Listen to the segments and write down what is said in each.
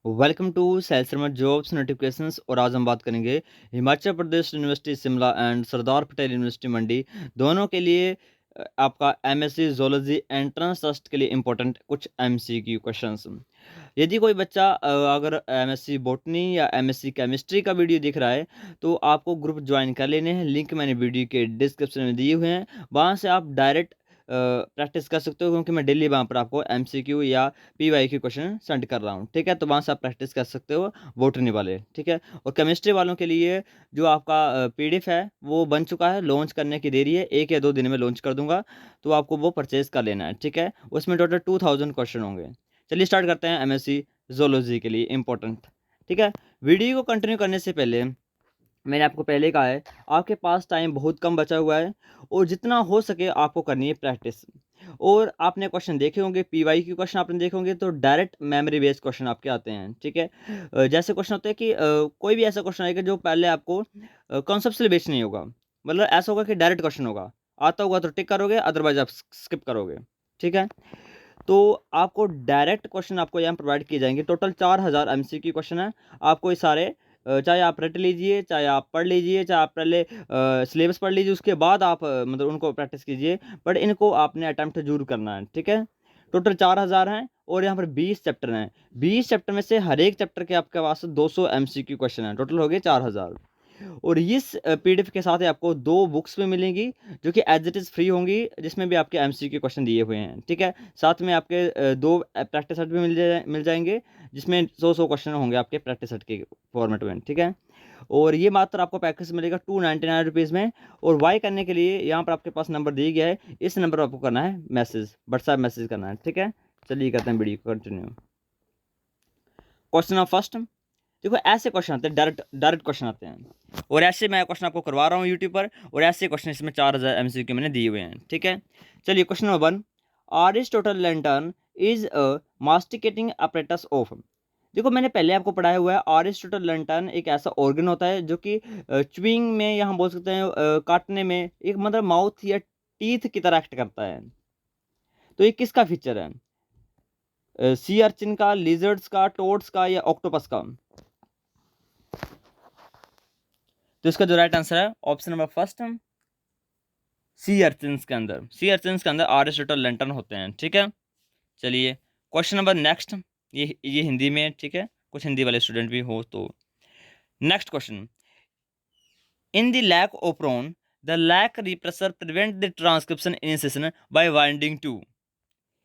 Welcome to सैलसरमा jobs notifications. और आज हम बात करेंगे Himachal Pradesh university Shimla and Sardar Patel university Mandi दोनों के लिए आपका एमएससी जोलॉजी एंट्रेंस टेस्ट के लिए इंपॉर्टेंट कुछ एमसीक्यू क्वेश्चंस। यदि कोई बच्चा अगर एमएससी बॉटनी या एमएससी केमिस्ट्री का वीडियो दिख रहा है तो आपको ग्रुप ज्वाइन कर लेने हैं। लिंक मैंने वीडियो के डिस्क्रिप्शन में दिए हुए हैं, वहाँ से आप डायरेक्ट प्रैक्टिस कर सकते हो, क्योंकि मैं डेली वहाँ पर आपको एमसीक्यू या पीवाईक्यू क्वेश्चन सेंड कर रहा हूँ। ठीक है, तो वहाँ से आप प्रैक्टिस कर सकते हो बॉटनी वाले। ठीक है, और केमिस्ट्री वालों के लिए जो आपका पीडीएफ है वो बन चुका है, लॉन्च करने की देरी है, 1 या 2 दिन में लॉन्च कर दूंगा, तो आपको वो परचेज कर लेना है। ठीक है, उसमें टोटल 2000 क्वेश्चन होंगे। चलिए स्टार्ट करते हैं एमएससी जोलॉजी के लिए इंपॉर्टेंट। ठीक है, वीडियो को कंटिन्यू करने से पहले मैंने आपको पहले कहा है, आपके पास टाइम बहुत कम बचा हुआ है और जितना हो सके आपको करनी है प्रैक्टिस। और आपने क्वेश्चन देखे होंगे, पीवाई के क्वेश्चन आपने देखे होंगे, तो डायरेक्ट मेमोरी बेस्ड क्वेश्चन आपके आते हैं। ठीक है, जैसे क्वेश्चन होते हैं कि कोई भी ऐसा क्वेश्चन आएगा जो पहले आपको कॉन्सेप्चुअल बेस्ड नहीं होगा, मतलब ऐसा होगा कि डायरेक्ट क्वेश्चन होगा, आता होगा तो टिक करोगे, अदरवाइज आप स्किप करोगे। ठीक है, तो आपको डायरेक्ट क्वेश्चन आपको यहाँ प्रोवाइड किए जाएंगे। टोटल 4000 एमसीक्यू क्वेश्चन है। आपको ये सारे चाहे आप रट लीजिए, चाहे आप पढ़ लीजिए, चाहे आप पहले सिलेबस पढ़ लीजिए, उसके बाद आप मतलब उनको प्रैक्टिस कीजिए, बट इनको आपने अटैम्प्ट जरूर करना है। ठीक है, टोटल 4000 हैं और यहाँ पर 20 चैप्टर हैं। 20 चैप्टर में से हर एक चैप्टर के आपके पास 200 एमसीक्यू क्वेश्चन हैं, टोटल हो गए 4000। और इस पीडीएफ के साथ ही आपको 2 बुक्स भी मिलेंगी जो कि एज इट इज़ फ्री होंगी, जिसमें भी आपके एमसीक्यू क्वेश्चन दिए हुए हैं। ठीक है, साथ में आपके 2 प्रैक्टिस सेट भी मिल जाएंगे, जिसमें 100 क्वेश्चन होंगे आपके प्रैक्टिस सेट के फॉर्मेट में। ठीक है, और ये मात्र आपको पैकेज मिलेगा 299 रुपीज़ में। और वाई करने के लिए यहाँ पर आपके पास नंबर दिया गया है, इस नंबर पर आपको करना है मैसेज, व्हाट्सएप मैसेज करना है। ठीक है, चलिए करते हैं video continue. Question of first, देखो ऐसे क्वेश्चन आते हैं, डायरेक्ट डायरेक्ट क्वेश्चन आते हैं, और ऐसे मैं क्वेश्चन आपको करवा रहा हूँ यूट्यूब पर, और ऐसे क्वेश्चन इसमें 4000 एमसीक्यू मैंने दिए हुए हैं। ठीक है, चलिए question number 1, Aristotle lantern is a masticating apparatus of. देखो मैंने पहले आपको पढ़ाया हुआ है, अरिस्टोटल लैंटर्न एक ऐसा ऑर्गन होता है जो कि च्युइंग में या हम बोल सकते हैं काटने में एक मतलब माउथ या टीथ की तरह एक्ट करता है। तो ये किसका फीचर है? सी अर्चिन का, लिजर्ड्स का, टोड्स का, या ऑक्टोपस का? तो इसका जो राइट आंसर है ऑप्शन नंबर फर्स्ट, सी अर्चिन्स के अंदर अरिस्टोटल लैंटर्न होते हैं। ठीक है, चलिए क्वेश्चन नंबर नेक्स्ट, ये हिंदी में है। ठीक है, कुछ हिंदी वाले स्टूडेंट भी हो तो। Next question, in the lac operon the lac repressor prevent the transcription initiation by binding to.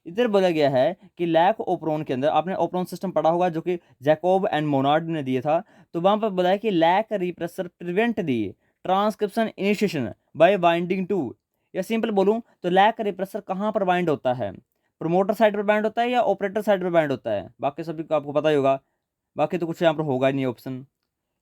इधर बोला गया है कि लैक ओप्रोन के अंदर, आपने ओप्रोन सिस्टम पढ़ा होगा जो कि जैकोब एंड मोनार्ड ने दिया था, तो वहां पर बोला है कि lac repressor prevent the transcription initiation by binding to. या सिंपल बोलूं तो लैक रिप्रेसर कहाँ पर बाइंड होता है? प्रमोटर साइड पर बाइंड होता है या ऑपरेटर साइड पर बाइंड होता है? बाकी सभी को आपको पता ही होगा, बाकी तो कुछ यहाँ पर होगा ही नहीं ऑप्शन।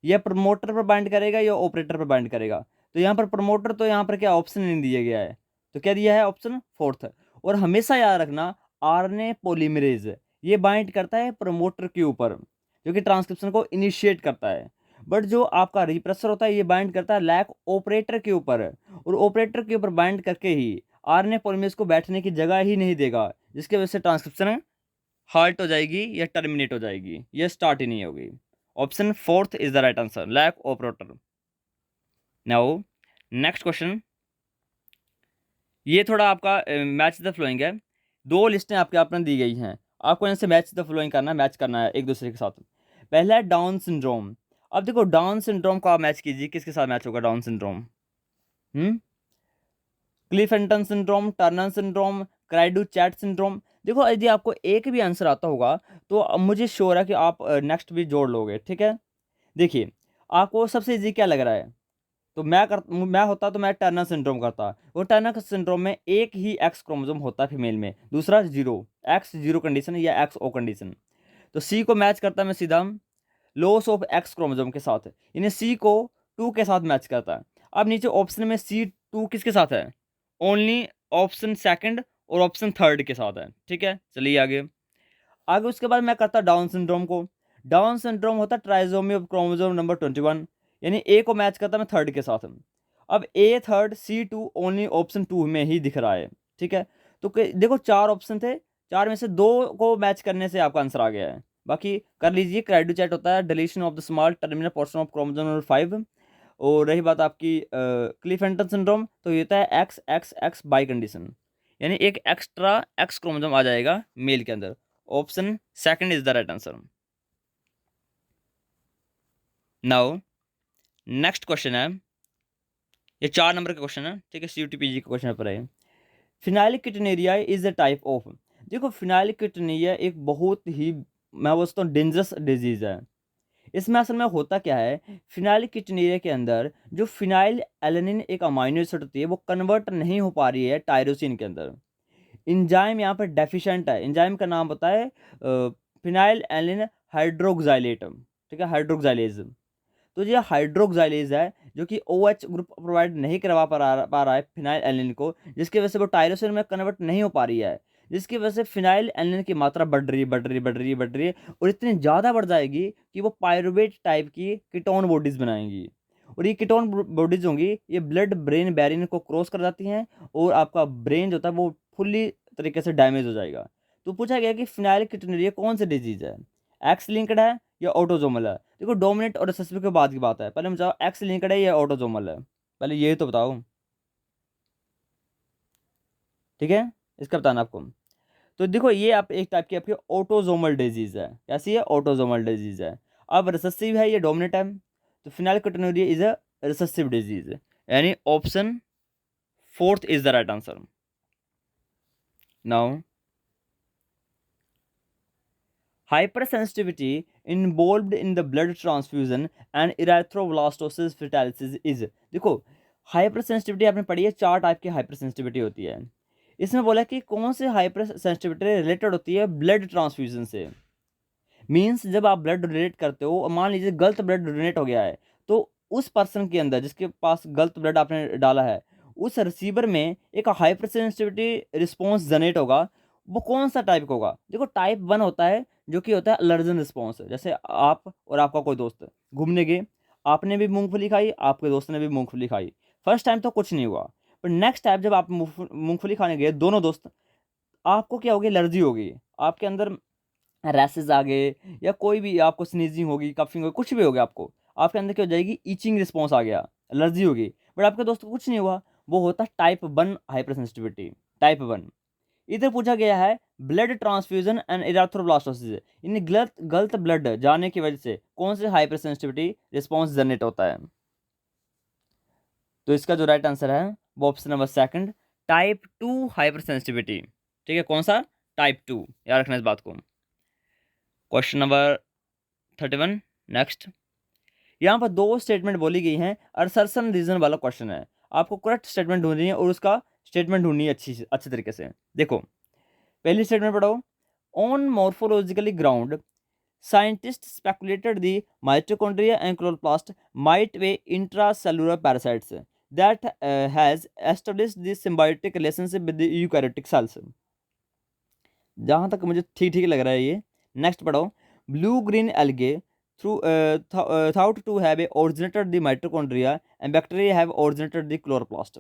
यह प्रमोटर पर बाइंड करेगा या ऑपरेटर पर बाइंड करेगा? तो यहाँ पर प्रमोटर, तो यहाँ पर क्या ऑप्शन नहीं दिया गया है, तो क्या दिया है? Option fourth. और हमेशा याद रखना, आरएनए पॉलीमरेज ये बाइंड करता है प्रमोटर के ऊपर, जो कि ट्रांसक्रिप्शन को इनिशिएट करता है। बट जो आपका रिप्रेसर होता है ये बाइंड करता है लैक ऑपरेटर के ऊपर, और ऑपरेटर के ऊपर बाइंड करके ही आरएनए पॉलीमरेज को बैठने की जगह ही नहीं देगा, जिसकी वजह से ट्रांसक्रिप्शन हाल्ट हो जाएगी या टर्मिनेट हो जाएगी, ये स्टार्ट ही नहीं होगी। Option fourth is the right answer, lac operator. Now next question, ये थोड़ा आपका मैच द फ्लोइंग है। 2 लिस्टें आपके आपने दी गई हैं, आपको इनसे मैच द फ्लोइंग करना है, मैच करना है एक दूसरे के साथ। पहला है डाउन सिंड्रोम। अब देखो डाउन सिंड्रोम को आप मैच कीजिए, किसके साथ मैच होगा Down syndrome? Klinefelter syndrome, Turner syndrome, cri du chat syndrome. देखो यदि आपको एक भी आंसर आता होगा तो अब मुझे श्योर है कि आप नेक्स्ट भी जोड़ लोगे। ठीक है, देखिए आपको सबसे इजी क्या लग रहा है? तो मैं होता तो मैं टर्नर सिंड्रोम करता। वो टर्नर सिंड्रोम में एक ही एक्स क्रोमोसोम होता है फीमेल में, दूसरा जीरो, एक्स जीरो कंडीशन या एक्स ओ कंडीशन। तो सी को मैच करता है मैं सीधा लॉस ऑफ एक्स क्रोमोसोम के साथ, यानी सी को 2 के साथ मैच करता है। अब नीचे ऑप्शन में C2 किसके साथ है? ओनली ऑप्शन सेकंड और ऑप्शन थर्ड के साथ है। ठीक है, चलिए आगे। आगे उसके बाद मैं करता डाउन सिंड्रोम को। डाउन सिंड्रोम होता है ट्राइजोमी ऑफ क्रोमोसोम नंबर 21, यानी ए को मैच करता मैं थर्ड के साथ। अब ए थर्ड, C2 ओनली ऑप्शन 2 में ही दिख रहा है। ठीक है, तो देखो 4 ऑप्शन थे, 4 में से 2 को मैच करने से आपका आंसर आ गया है, बाकी कर लीजिए। क्रायोडोचैट होता है deletion of the small terminal portion of chromosome number 5। और रही बात आपकी क्लीफेंटन सिंड्रोम, तो ये होता है x x x by condition, यानी एक एक्स्ट्रा एक्स क्रोमोसोम आ जाएगा मेल के अंदर। Option second is the right answer. Now next question है, ये 4 नंबर का क्वेश्चन है, ठीक है, CUTPG का क्वेश्चन पर है। फिनाइलकीटोनुरिया इज अ टाइप ऑफ, देखो फिनाइलकीटोनुरिया एक बहुत ही, मैं बोलता हूँ, डेंजरस डिजीज है। इसमें असल में होता क्या है, फिनाइलकीटोनुरिया के अंदर जो फिनाइल एलेनिन एक अमाइनो एसिड होती है वो कन्वर्ट नहीं हो पा रही है टायरोसिन के अंदर। इंजाइम यहाँ पर डेफिशिएंट है। इंजाइम का नाम होता है फिनाइल एलिन हाइड्रोक्साइलेट, ठीक है, हाइड्रोक्साइलेज। तो ये हाइड्रोक्साइलेज है जो कि OH ग्रुप प्रोवाइड नहीं करवा पा रहा है फिनाइल एलिन को, जिसकी वजह से वो टायरोसिन में कन्वर्ट नहीं हो पा रही है, जिसकी वजह से फिनाइल एलिन की मात्रा बढ़ रही है, बढ़ रही है, बढ़ रही है, बढ़ रही है, और इतनी ज़्यादा बढ़ जाएगी कि वो पायरुवेट टाइप की कीटोन बॉडीज बनाएंगी। और ये कीटोन बॉडीज होंगी, ये ब्लड ब्रेन बैरियर को क्रॉस कर जाती हैं, और आपका ब्रेन जो होता है वो फुल्ली तरीके से डैमेज हो जाएगा। तो पूछा गया कि फिनाइल कीटोनुरिया कौन सी डिजीज है, एक्स लिंक्ड है या ऑटोजोमल है। देखो डोमिनेंट और रिसेसिव के बाद की बात है, पहले बताओ एक्स लिंक्ड है या ऑटोजोमल है, पहले ये तो बताओ, ठीक है, इसका बताना आपको। तो देखो ये आप एक टाइप की आपकी ऑटोजोमल डिजीज है, कैसी है, ऑटोजोमल डिजीज है। अब रिसेसिव है, ये डोमिनेंट है, तो फिनाइलकीटोनुरिया इज अ रिसेसिव डिजीज, यानी option fourth is the right answer. Now hypersensitivity involved in the blood transfusion and erythroblastosis fetalis is, देखो हाइपर सेंसिटिविटी आपने पढ़ी है, 4 टाइप की हाइपर सेंसिटिविटी होती है। इसमें बोला कि कौन से हाइपर सेंसिटिविटी रिलेटेड होती है ब्लड ट्रांसफ्यूजन से। मीन्स जब आप ब्लड डोनेट करते हो और मान लीजिए गलत ब्लड डोनेट हो गया है, तो उस पर्सन के अंदर जिसके पास गलत ब्लड आपने डाला है, उस रिसीवर में एक हाइपर सेंसिटिविटी रिस्पॉन्स जनरेट होगा। वो कौन सा टाइप का होगा, देखो टाइप 1 होता है जो कि होता है एलर्जन रिस्पॉन्स। जैसे आप और आपका कोई दोस्त घूमने गए, आपने भी मूंगफली खाई, आपके दोस्त ने भी मूंगफली खाई, फर्स्ट टाइम तो कुछ नहीं हुआ, पर नेक्स्ट टाइम जब आप मूंगफली खाने गए दोनों दोस्त, आपको क्या होगी, एलर्जी होगी, आपके अंदर रैसेस आ गए, या कोई भी आपको स्नीजिंग होगी, कफिंग होगी, कुछ भी हो गया, आपको आपके अंदर क्या हो जाएगी, ईचिंग रिस्पॉन्स आ गया, एलर्जी होगी। बट आपके दोस्त को कुछ नहीं हुआ, वो होता है टाइप 1 हाइपर सेंसिटिविटी, टाइप 1। इधर पूछा गया है ब्लड ट्रांसफ्यूजन एंड इरेथ्रोब्लास्टोसिस, यानी गलत गलत ब्लड जाने की वजह से कौन से हाइपर सेंसिटिविटी रिस्पॉन्स जनरेट होता है। तो इसका जो राइट आंसर है वो option number second, type 2 hyper sensitivity, ठीक है, कौन सा, टाइप 2, याद रखना इस बात को। क्वेश्चन नंबर 31 नेक्स्ट, यहाँ पर 2 स्टेटमेंट बोली गई हैं, असर्शन रीजन वाला क्वेश्चन है। आपको करेक्ट स्टेटमेंट ढूंढनी है और उसका स्टेटमेंट ढूंढनी है अच्छी तरीके से। देखो पहली स्टेटमेंट पढ़ो, on morphologically ground scientist speculated the mitochondria and chloroplast might way intracellular parasites that has established the symbiotic relationship with the eukaryotic cells. जहाँ तक मुझे ठीक ठीक लग रहा है ये। नेक्स्ट पढ़ो, blue green algae through thought to have originated the mitochondria and bacteria have originated the chloroplast।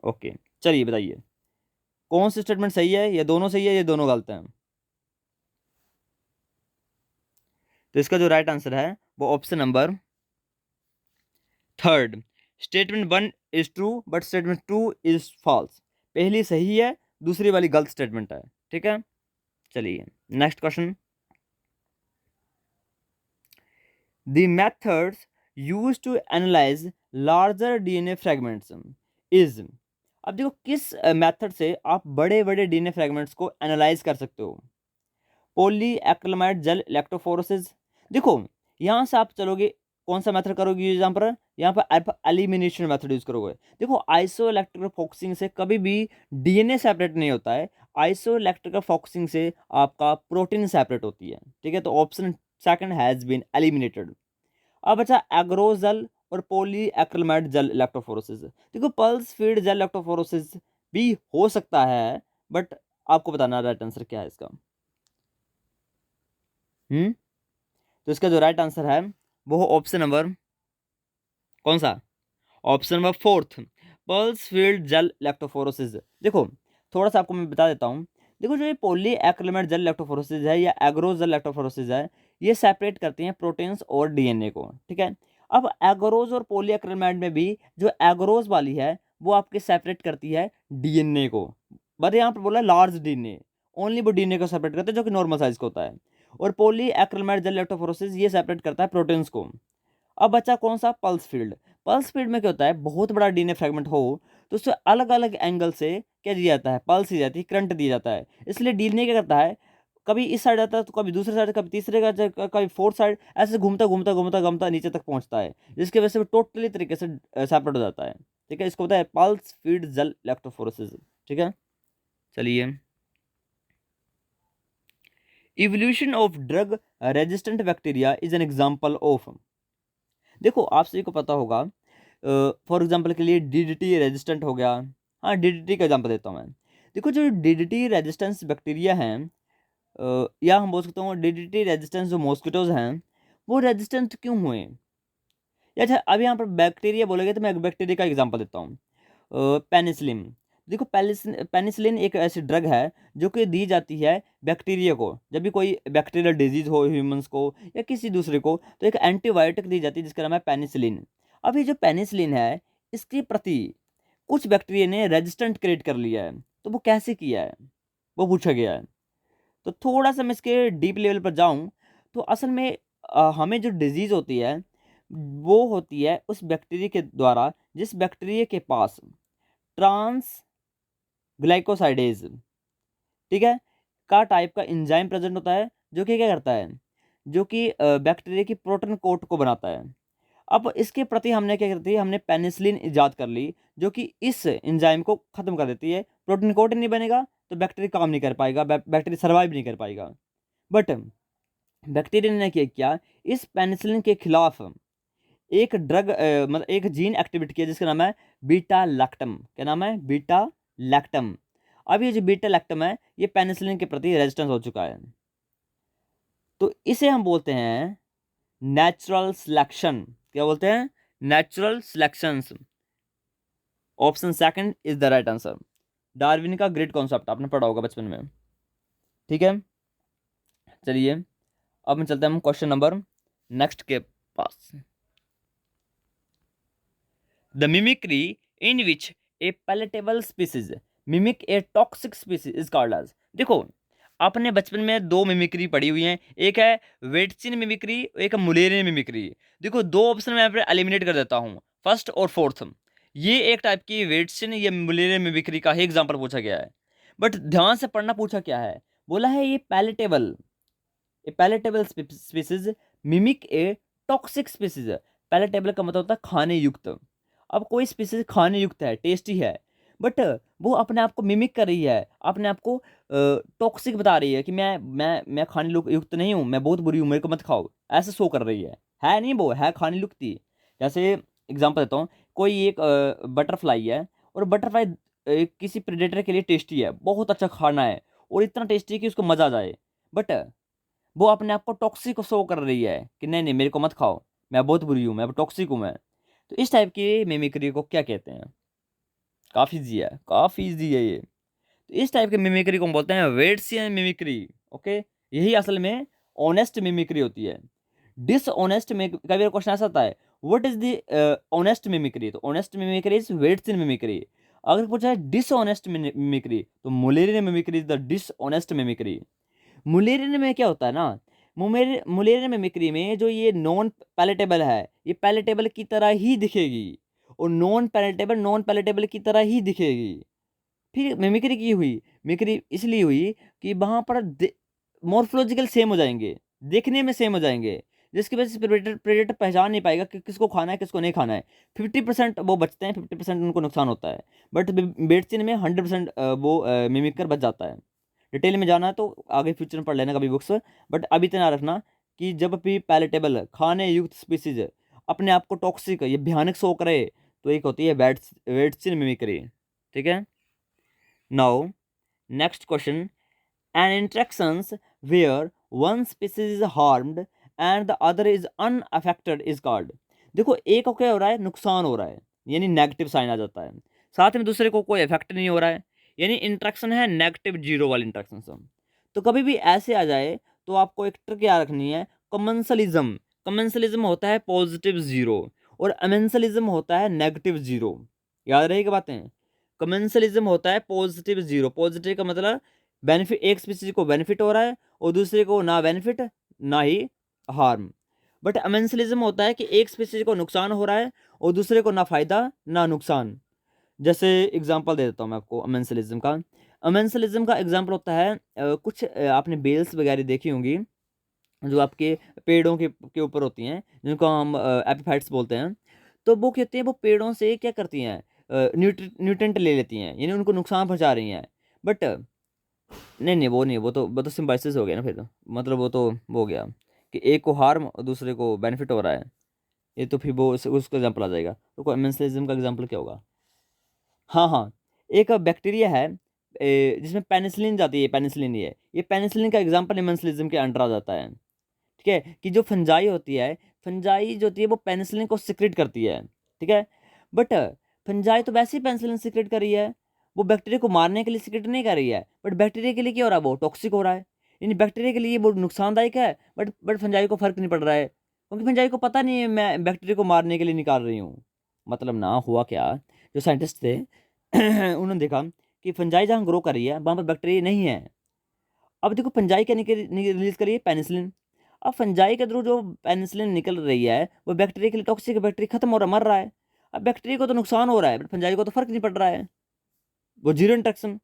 Okay चलिए बताइए कौन सी स्टेटमेंट सही है, ये दोनों सही है, ये दोनों गलत हैं। तो इसका जो राइट आंसर है वो option number third, statement 1 is true but statement 2 is false. पहली सही है, दूसरी वाली गलत स्टेटमेंट है, ठीक है। चलिए next question, the methods used to analyze larger DNA fragments is, अब देखो किस मेथड से आप बड़े बड़े डीएनए फ्रैगमेंट्स को एनालाइज कर सकते हो। पॉली एक्रिलामाइड जेल इलेक्ट्रोफोरेसिस, देखो यहाँ से आप चलोगे, कौन सा मेथड करोगे यूज, यहाँ पर आप एलिमिनेशन मेथड यूज करोगे। देखो आइसो इलेक्ट्रिकल फोकसिंग से कभी भी डीएनए सेपरेट नहीं होता है, आइसो इलेक्ट्रिकल फोकसिंग से आपका प्रोटीन सेपरेट होती है, ठीक है। तो option second has been eliminated. अब अच्छा एग्रोजल और पॉली एक्रिलामाइड जेल इलेक्ट्रोफोरेसिस, देखो पल्स फीड जेल इलेक्ट्रोफोरेसिस भी हो सकता है, बट आपको बताना राइट आंसर क्या है इसका। तो इसका जो राइट आंसर है वो ऑप्शन नंबर कौन सा, option number fourth, pulse field jail electrophoresis. देखो थोड़ा सा आपको मैं बता देता हूँ, देखो जो ये पॉली एक्रिलेमेट जेल इलेक्ट्रोफोरेसिस है या एग्रोज जेल इलेक्ट्रोफोरेसिस है, ये सेपरेट करती हैं प्रोटीन्स और डीएनए को, ठीक है। अब एग्रोज और पॉली एक्रिलेमेट में भी जो एग्रोज वाली है वो आपके सेपरेट करती है डीएनए को, बट यहाँ पर बोला लार्ज डीएनए, ओनली वो डीएनए को सेपरेट करते हैं जो कि नॉर्मल साइज का होता है। और पॉली एक्रिलेमेट जेल इलेक्ट्रोफोरेसिस ये सेपरेट करता है प्रोटीन्स को। अब बचा कौन सा, पल्स फील्ड। पल्स फील्ड में क्या होता है, बहुत बड़ा डीएनए फ्रेगमेंट हो तो उससे अलग अलग एंगल से क्या दिया जाता है, पल्स दी जाती है, करंट दिया जाता है। इसलिए डीएनए क्या करता है, कभी इस साइड आता है तो कभी दूसरे साइड, कभी तीसरे का, कभी फोर्थ साइड, ऐसे घूमता घूमता घूमता घूमता नीचे तक पहुंचता है, जिसकी वजह से वो टोटली तरीके से सेपरेट हो जाता है, ठीक है। इसको बताया पल्स फील्ड जेल इलेक्ट्रोफोरेसिस, ठीक है। चलिए, evolution of drug resistant bacteria is an example of. देखो आप सभी को पता होगा, फॉर एग्जांपल के लिए डीडीटी रेजिस्टेंट हो गया। हाँ, डीडीटी का एग्जांपल देता हूँ मैं। देखो जो डीडीटी रेजिस्टेंस बैक्टीरिया हैं, या हम बोल सकते हैं डीडीटी रेजिस्टेंस जो मॉस्किटोज हैं वो रेजिस्टेंट क्यों हुए। या अच्छा, अब यहाँ पर बैक्टीरिया बोलेंगे तो मैं एक बैक्टीरिया का एग्जांपल देता हूँ, पेनिसिलिन। देखो पेनिसिलिन एक ऐसी ड्रग है जो कि दी जाती है बैक्टीरिया को, जब भी कोई बैक्टीरियल डिजीज हो ह्यूमंस को या किसी दूसरे को, तो एक एंटीबायोटिक दी जाती है जिसका नाम है पेनिसिलिन। अब ये जो पेनिसिलिन है, इसके प्रति कुछ बैक्टीरिया ने रेजिस्टेंट क्रिएट कर लिया है, तो वो कैसे किया है वो पूछा गया है। तो थोड़ा सा मैं इसके डीप लेवल पर जाऊं तो असल में हमें जो डिजीज होती है वो होती है उस बैक्टीरिया के द्वारा जिस बैक्टीरिया के पास ट्रांस ग्लाइकोसाइडेज, ठीक है, का टाइप का एंजाइम प्रेजेंट होता है, जो कि क्या करता है, जो कि बैक्टीरिया की प्रोटीन कोट को बनाता है। अब इसके प्रति हमने क्या करती है, हमने पेनिसिलिन इजाद कर ली जो कि इस एंजाइम को खत्म कर देती है। प्रोटीन कोट नहीं बनेगा तो बैक्टीरिया काम नहीं कर पाएगा, बैक्टीरिया सर्वाइव नहीं कर पाएगा। बट बैक्टीरिया ने क्या किया, इस पेनिसिलिन के खिलाफ एक ड्रग मतलब एक जीन एक्टिवेट किया जिसका नाम है बीटा लैक्टम। क्या नाम है, बीटा लैक्टम। अब ये जो बीटा लैक्टम है ये पेनिसिलिन के प्रति रेजिस्टेंस हो चुका है, तो इसे हम बोलते हैं नेचुरल सिलेक्शन। क्या बोलते हैं, natural selection. Option second is the right answer. Darwin का ग्रेट कॉन्सेप्ट आपने पढ़ा होगा बचपन में, ठीक है। चलिए, अब हम चलते हैं क्वेश्चन नंबर नेक्स्ट के पास। The mimicry in which a palatable species mimic a toxic species is called as. देखो आपने बचपन में दो मिमिक्री पढ़ी हुई हैं, एक है वेटसिन मिमिक्री, एक है मुलेरियन मिमिक्री। देखो दो ऑप्शन मैं यहाँ पे एलिमिनेट कर देता हूँ, फर्स्ट और फोर्थ। ये एक टाइप की वेटसिन या मुलेरियन मिमिक्री का ही एग्जाम्पल पूछा गया है, बट ध्यान से पढ़ना पूछा क्या है, बोला है ये palatable, A palatable species mimic a toxic species. Palatable का मतलब होता है खाने युक्त। अब कोई स्पीसीज खाने युक्त है, टेस्टी है, बट वो अपने आप को मिमिक कर रही है, अपने आप को टॉक्सिक बता रही है कि मैं खाने युक्त नहीं हूँ, मैं बहुत बुरी हूँ, मेरे को मत खाओ, ऐसे शो कर रही है नहीं, वो है खाने युक्त ही। जैसे एग्जांपल देता हूँ, कोई एक बटरफ्लाई है और बटरफ्लाई किसी प्रेडेटर के लिए टेस्टी है, बहुत अच्छा खाना है और इतना टेस्टी है कि उसको मजा आ जाए, बट वो अपने आप को टॉक्सिक शो कर रही है कि नहीं नहीं मेरे को मत खाओ, मैं बहुत बुरी हूँ, मैं टॉक्सिक हूँ मैं। तो इस टाइप की मिमिक्री को क्या कहते हैं, काफ़ी ईजी है, काफ़ी ईजी है ये। तो इस टाइप की मिमिक्री को हम बोलते हैं वेट्सियन मिमिक्री, ओके। यही असल में ऑनेस्ट मिमिक्री होती है। डिसऑनेस्ट में कई बार क्वेश्चन ऐसा आता है, what is the honest mimicry, तो ऑनेस्ट मिमिक्री इज वेट्सियन मिमिक्री। अगर पूछा है डिसऑनेस्ट मिमिक्री तो Mullerian mimicry is the dishonest mimicry. Mullerian में क्या होता है ना, मुलेरियन मिमिक्री में जो ये नॉन पैलेटेबल है ये पैलेटेबल की तरह ही दिखेगी, और नॉन पैलेटेबल की तरह ही दिखेगी। फिर मिमिक्री की हुई, मिमिक्री इसलिए हुई कि वहाँ पर मॉर्फोलॉजिकल सेम हो जाएंगे, देखने में सेम हो जाएंगे, जिसकी वजह से प्रेडेटर प्रेडेटर पहचान नहीं पाएगा कि किसको खाना है किसको नहीं खाना है। 50% वो बचते हैं, 50% उनको नुकसान होता है, बट बेडसिन में 100% वो मिमिक कर बच जाता है। डिटेल में जाना है तो आगे फ्यूचर में पढ़ लेना कभी बुक्स, बट अभी इतना रखना कि जब भी पैलेटेबल खाने युक्त स्पीसीज अपने आप को टॉक्सिक या भयानक शो करे तो एक होती है वेट्सिन मिमिक्री, ठीक है। Now next question, an interactions where one species is harmed and the other is unaffected is called. देखो एक को क्या हो रहा है, नुकसान हो रहा है, यानी नेगेटिव साइन आ जाता है, साथ में दूसरे को कोई इफेक्ट नहीं हो रहा है, यानी इंट्रैक्शन है नेगेटिव जीरो वाली इंट्रैक्शन से। तो कभी भी ऐसे आ जाए तो आपको एक ट्रिक याद रखनी है, कमेंसलिज्म। कमेंसलिज्म होता है पॉजिटिव जीरो और अमेंसलिज्म होता है नेगेटिव जीरो। याद रहेगी बातें। कमेंसलिज्म होता है पॉजिटिव जीरो, पॉजिटिव का मतलब बेनिफिट, एक स्पीसीज को बेनिफिट हो रहा है और दूसरे को ना बेनिफिट ना ही हार्म। बट अमेंसलिज्म होता है कि एक स्पीसीज को नुकसान हो रहा है और दूसरे को ना फायदा ना नुकसान। जैसे एग्जांपल दे देता हूँ मैं आपको अमेंसलिज्म का। अमेंसलिज्म का एग्जांपल होता है कुछ आपने बेल्स वगैरह देखी होंगी जो आपके पेड़ों के ऊपर होती हैं, जिनको हम एपिफाइट्स बोलते हैं। तो वो कहते हैं वो पेड़ों से क्या करती हैं, न्यूट्रेंट ले लेती हैं, यानी उनको नुकसान पहुंचा रही हैं। बट नहीं नहीं, वो नहीं, वो तो सिम्बाइसिस हो गया ना फिर तो। मतलब वो हो गया कि एक को हार्म और दूसरे को बेनिफिट हो रहा है। ये तो फिर वो उसका एग्जाम्पल आ जाएगा। तो अमेंसलिज्म का एग्जाम्पल क्या होगा? हाँ हाँ, एक बैक्टीरिया है जिसमें पेनिसिलिन जाती है, पेनिसिलिन ये पेनिसिलिन का एग्जाम्पल इमेंसलिज्म के अंडर आ जाता है। ठीक है, कि जो फंजाई होती है, फंजाई जो होती है वो पेनिसिलिन को सिक्रेट करती है। ठीक है, बट फंजाई तो वैसे ही पेनिसिलिन सिक्रेट कर रही है, वो बैक्टीरिया को मारने के लिए सिक्रेट नहीं कर रही है, बट बैक्टीरिया के लिए क्या हो रहा है, वो टॉक्सिक हो रहा है। यानी बैक्टीरिया के लिए वो नुकसानदायक है, बट फंजाई को फर्क नहीं पड़ रहा है, क्योंकि फंजाई को पता नहीं है मैं बैक्टीरिया को मारने के लिए निकाल रही हूँ। मतलब ना हुआ क्या, जो साइंटिस्ट थे उन्होंने देखा कि फंजाई जहाँ ग्रो कर रही है वहाँ पर बैक्टीरिया नहीं है। अब देखो फंजाई क्या रिलीज करी है, पेनिसिलिन। अब फंजाई के थ्रू जो पेनिसिलिन निकल रही है वो बैक्टीरिया के लिए टॉक्सिक है, बैक्टीरिया खत्म हो रहा, मर रहा है। अब बैक्टीरिया को तो नुकसान हो रहा है बट फंजाई को तो फर्क नहीं पड़ रहा है, वो जीरो इंट्रैक्शन।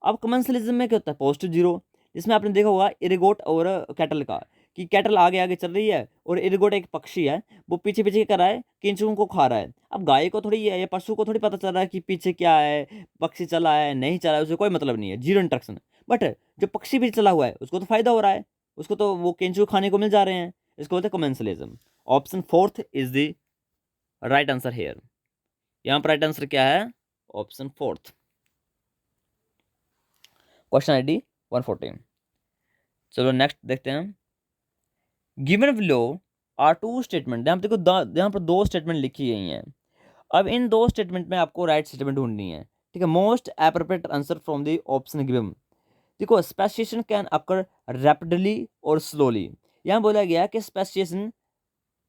अब कमेंसलिज्म में क्या होता है, पॉजिटिव जीरो, जिसमें आपने देखा होगा इरिगोट और कैटल का, कि कैटल आगे आगे चल रही है और इरिगोट एक पक्षी है, वो पीछे पीछे कर रहा है, केंचुओं को खा रहा है। अब गाय को थोड़ी है या पशु को थोड़ी पता चल रहा है कि पीछे क्या है, पक्षी चला है नहीं चला है, उसे कोई मतलब नहीं है, जीरो इंट्रैक्शन। बट जो पक्षी भी चला हुआ है उसको तो फायदा हो रहा है, उसको तो वो केंचुए खाने को मिल जा रहे हैं। इसको बोलते हैं commensalism. Option fourth is the right answer here. यहाँ पर राइट आंसर क्या है, ऑप्शन फोर्थ। Question ID 114। चलो नेक्स्ट देखते हैं। Given below are two statement, यहाँ पर देखो यहाँ पर दो स्टेटमेंट लिखी गई हैं। अब इन दो स्टेटमेंट में आपको राइट स्टेटमेंट ढूंढनी है। ठीक है, most appropriate answer from the option given. देखो स्पेसिएशन कैन अकर रैपिडली और स्लोली। यहाँ बोला गया कि स्पेसिएशन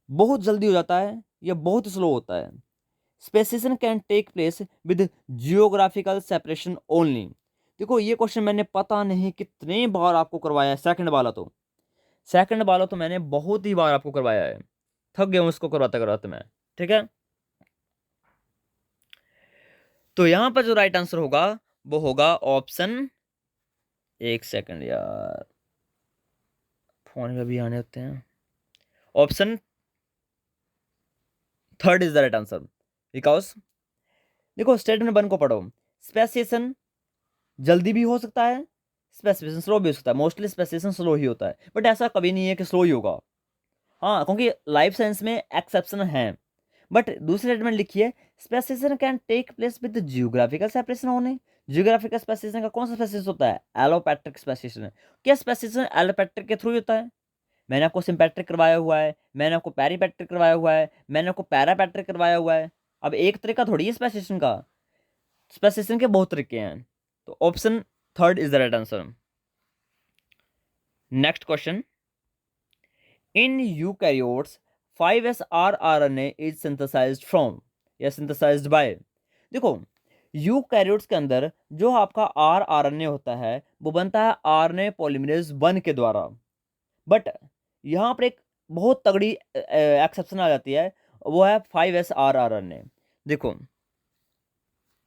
बहुत जल्दी हो जाता है या बहुत स्लो होता है। Speciation can take place with geographical separation only. देखो ये क्वेश्चन मैंने पता नहीं कितने बार आपको करवाया है, सेकंड वाला तो मैंने बहुत ही बार आपको करवाया है, थक गया हूं इसको करवाते करवाते मैं। ठीक है, तो यहां पर जो राइट आंसर होगा वो होगा ऑप्शन, एक सेकंड यार, फोन में भी आने होते हैं। Option third is the right answer, because देखो स्टेटमेंट 1 को पढ़ो, स्पेसिएशन जल्दी भी हो सकता है, स्पेसिफिकेशन स्लो भी हो सकता है। मोस्टली स्पेसिफिकेशन स्लो ही होता है, बट ऐसा कभी नहीं है कि स्लो ही होगा। हाँ, क्योंकि लाइफ साइंस में एक्सेप्शन है। बट दूसरी स्टेटमेंट लिखिए, specification can take place with geographical separation होने। जियोग्राफिकल स्पेसिफिकेशन का कौन सा स्पेसिफिकेशन होता है, एलोपैट्रिक स्पेसिफिकेशन। क्या स्पेसिफिकेशन एलोपैट्रिक के थ्रू ही होता है? मैंने आपको सिंपैट्रिक करवाया हुआ है, मैंने आपको पेरीपैट्रिक करवाया हुआ है, मैंने आपको पैरापैट्रिक करवाया हुआ है। अब एक तरीका थोड़ी है स्पेसिफिकेशन का, स्पेसिफिकेशन के बहुत तरीके हैं। तो option third is the right answer. Next question, in eukaryotes 5s rRNA is synthesized from या सिंथेसाइज्ड बाय। देखो यूकैरियोट्स के अंदर जो आपका rRNA होता है वो बनता है RNA पॉलीमरेज 1 के द्वारा। बट यहाँ पर एक बहुत तगड़ी एक्सेप्शन आ जाती है, वो है 5s rRNA। देखो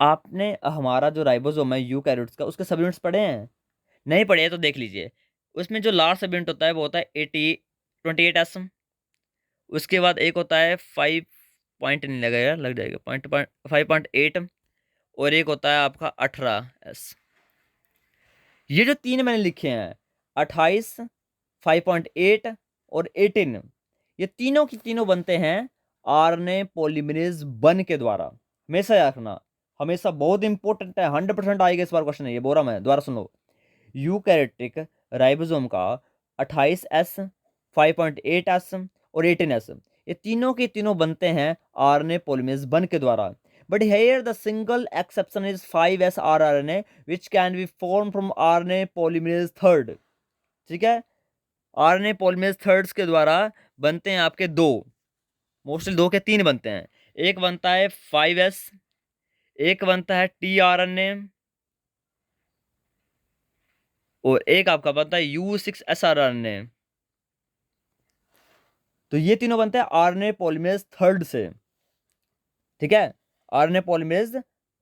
आपने हमारा जो राइबोसोम है यूकैरियोट्स का, उसके सब यूनिट्स पढ़े हैं? नहीं पढ़े हैं तो देख लीजिए। उसमें जो लास्ट सब यूनिट होता है वो होता है 28S। उसके बाद एक होता है 5 पॉइंट, नहीं लगेगा, लग जाएगा, 5.8। और एक होता है आपका 18S। ये जो तीन मैंने लिखे हैं, 28, 5.8 और 18, ये तीनों की तीनों बनते हैं आरएनए पॉलीमरेज 1 के द्वारा। हमेशा याद रखना, हमेशा बहुत इंपॉर्टेंट है, 100% आएगा इस बार क्वेश्चन है ये, बोल रहा मैं, दोबारा सुन लो। यूकैरियोटिक राइबोसोम का 28S, 5.8S और 18S, ये तीनों के तीनों बनते हैं आरएनए पॉलीमरेज 1 के द्वारा। But here the single exception is 5s rRNA which can be formed from RNA polymerase third. ठीक है, RNA polymerase thirds के द्वारा बनते हैं आपके दो, मोस्टली दो के तीन बनते हैं। एक बनता है 5s, एक बनता है tRNA, और एक आपका बनता है U6sRNA। तो ये तीनों बनते हैं आरएनए पॉलीमरेज थर्ड से। ठीक है, आरएनए पॉलीमरेज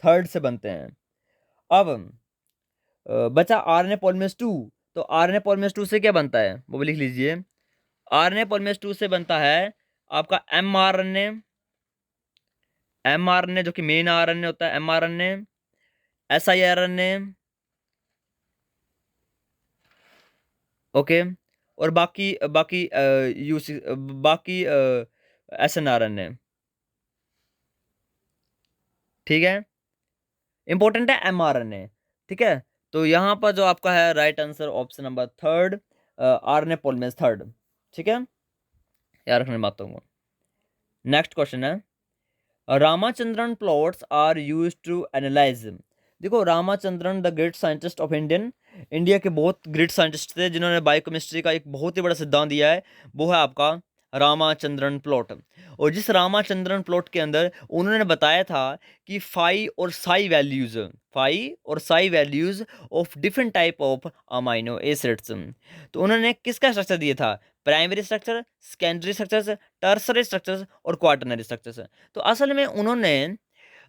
थर्ड से बनते हैं। अब बचा आरएनए पॉलीमरेज टू। तो आरएनए पॉलीमरेज टू से क्या बनता है वो भी लिख लीजिए। आरएनए पॉलीमरेज टू से बनता है आपका एमआरएनए, एमआरएनए जो कि मेन आरएनए होता है, एमआरएनए, एसआईआरएनए, ओके, और बाकी बाकी यूसी बाकी एसएनआरएनए। ठीक है, इंपॉर्टेंट है एमआरएनए। ठीक है, तो यहाँ पर जो आपका है right answer option number third, RNA polymerase third. ठीक है, याद रखने बातों को। नेक्स्ट क्वेश्चन है, Ramachandran plots are used to analyse. देखो, Ramachandran the great scientist of India के बहुत ग्रेट साइंटिस्ट थे जिन्होंने बायोकेमिस्ट्री का एक बहुत ही बड़ा सिद्धांत दिया है, वो है आपका रामाचंद्रन प्लॉट। और जिस रामाचंद्रन प्लॉट के अंदर उन्होंने बताया था कि फाई और Sai values of different type of amino acids. तो उन्होंने किसका स्ट्रक्चर दिया था, primary structure, secondary structures, tertiary structures और क्वाटरनरी स्ट्रक्चर्स। तो असल में उन्होंने